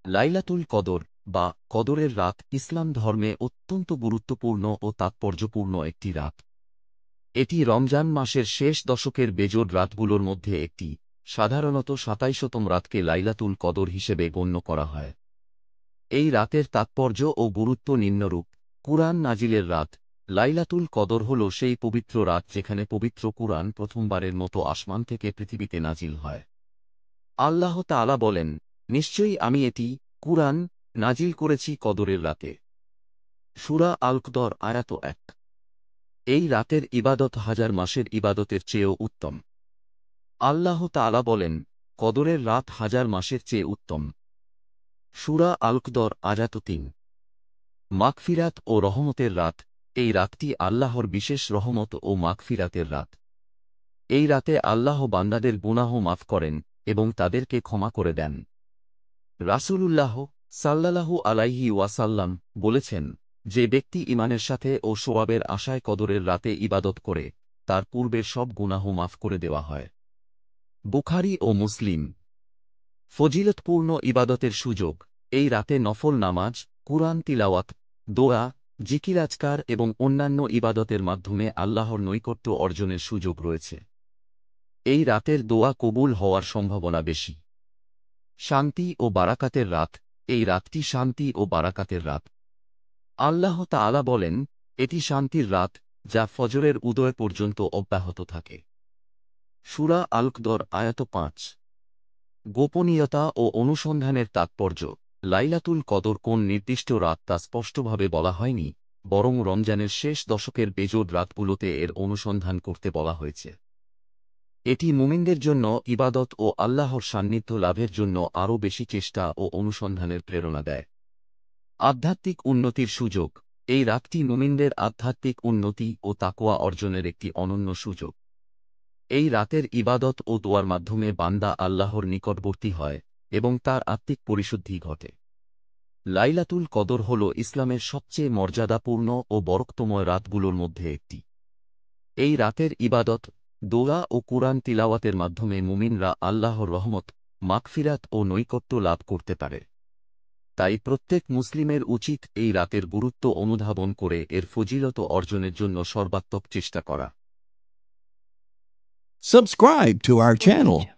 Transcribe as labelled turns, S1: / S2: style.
S1: লাইলাতুল কদর বা কদরের রাত ইসলাম ধর্মে অত্যন্ত গুরুত্বপূর্ণ ও তাৎপর্যপূর্ণ একটি রাত। এটি রমজান মাসের শেষ দশকের বেজোড় রাতগুলোর মধ্যে একটি। সাধারণত ২৭তম রাতকে লাইলাতুল কদর হিসেবে গণ্য করা হয়। এই রাতের তাৎপর্য ও গুরুত্ব নিম্নরূপ। কুরআন নাজিলের রাত। লাইলাতুল কদর হল সেই পবিত্র রাত যেখানে পবিত্র কুরআন প্রথমবারের মতো আসমান থেকে পৃথিবীতে নাজিল হয়। আল্লাহ তাআলা বলেন, নিশ্চয়ই আমি এটি কুরআন নাজিল করেছি কদরের রাতে। সূরা আল কদর আয়াত ১। এই রাতের ইবাদত হাজার মাসের ইবাদতের চেয়েও উত্তম। আল্লাহ তাআলা বলেন, কদরের রাত হাজার মাসের চেয়ে উত্তম। সূরা আল কদর আয়াত ৩। মাগফিরাত ও রহমতের রাত। এই রাতটি আল্লাহর বিশেষ রহমত ও মাগফিরাতের রাত। এই রাতে আল্লাহ বান্দাদের গুনাহ মাফ করেন এবং তাদেরকে ক্ষমা করে দেন। রাসূলুল্লাহ সাল্লাল্লাহু আলাইহি ওয়াসাল্লাম বলেছেন, যে ব্যক্তি ঈমানের সাথে ও সওয়াবের আশায় কদরের রাতে ইবাদত করে, তার পূর্বের সব গুনাহ মাফ করে দেওয়া হয়। বুখারী ও মুসলিম। ফজিলতপূর্ণ ইবাদতের সুযোগ। এই রাতে নফল নামাজ, কুরআন তিলাওয়াত, দোয়া, জিকির আজকার এবং অন্যান্য ইবাদতের মাধ্যমে আল্লাহর নৈকট্য অর্জনের সুযোগ রয়েছে। এই রাতের দোয়া কবুল হওয়ার সম্ভাবনা বেশি। শান্তি ও বারাকাতের রাত। এই রাতটি শান্তি ও বারাকাতের রাত। আল্লাহ তাআলা বলেন, এটি শান্তির রাত, যা ফজরের উদয় পর্যন্ত অব্যাহত থাকে। সূরা আল কদর আয়াত ৫। গোপনীয়তা ও অনুসন্ধানের তাৎপর্য। লাইলাতুল কদর কোন নির্দিষ্ট রাত তা স্পষ্টভাবে বলা হয়নি, বরং রমজানের শেষ দশকের বেজোড় রাতগুলোতে এর অনুসন্ধান করতে বলা হয়েছে। এটি মুমিনদের জন্য ইবাদত ও আল্লাহর সান্নিধ্য লাভের জন্য আরও বেশি চেষ্টা ও অনুসন্ধানের প্রেরণা দেয়। আধ্যাত্মিক উন্নতির সুযোগ। এই রাতটি মুমিনদের আধ্যাত্মিক উন্নতি ও তাকওয়া অর্জনের একটি অনন্য সুযোগ। এই রাতের ইবাদত ও দোয়ার মাধ্যমে বান্দা আল্লাহর নিকটবর্তী হয় এবং তার আত্মিক পরিশুদ্ধি ঘটে। লাইলাতুল কদর হল ইসলামের সবচেয়ে মর্যাদাপূর্ণ ও বরকতময় রাতগুলোর মধ্যে একটি। এই রাতের ইবাদত, দোয়া ও কুরআন তিলাওয়াতের মাধ্যমে মুমিনরা আল্লাহর রহমত, মাগফিরাত ও নৈকট্য লাভ করতে পারে। তাই প্রত্যেক মুসলিমের উচিত এই রাতের গুরুত্ব অনুধাবন করে এর ফজিলত অর্জনের জন্য সর্বাত্মক চেষ্টা করা।
S2: Subscribe to our channel.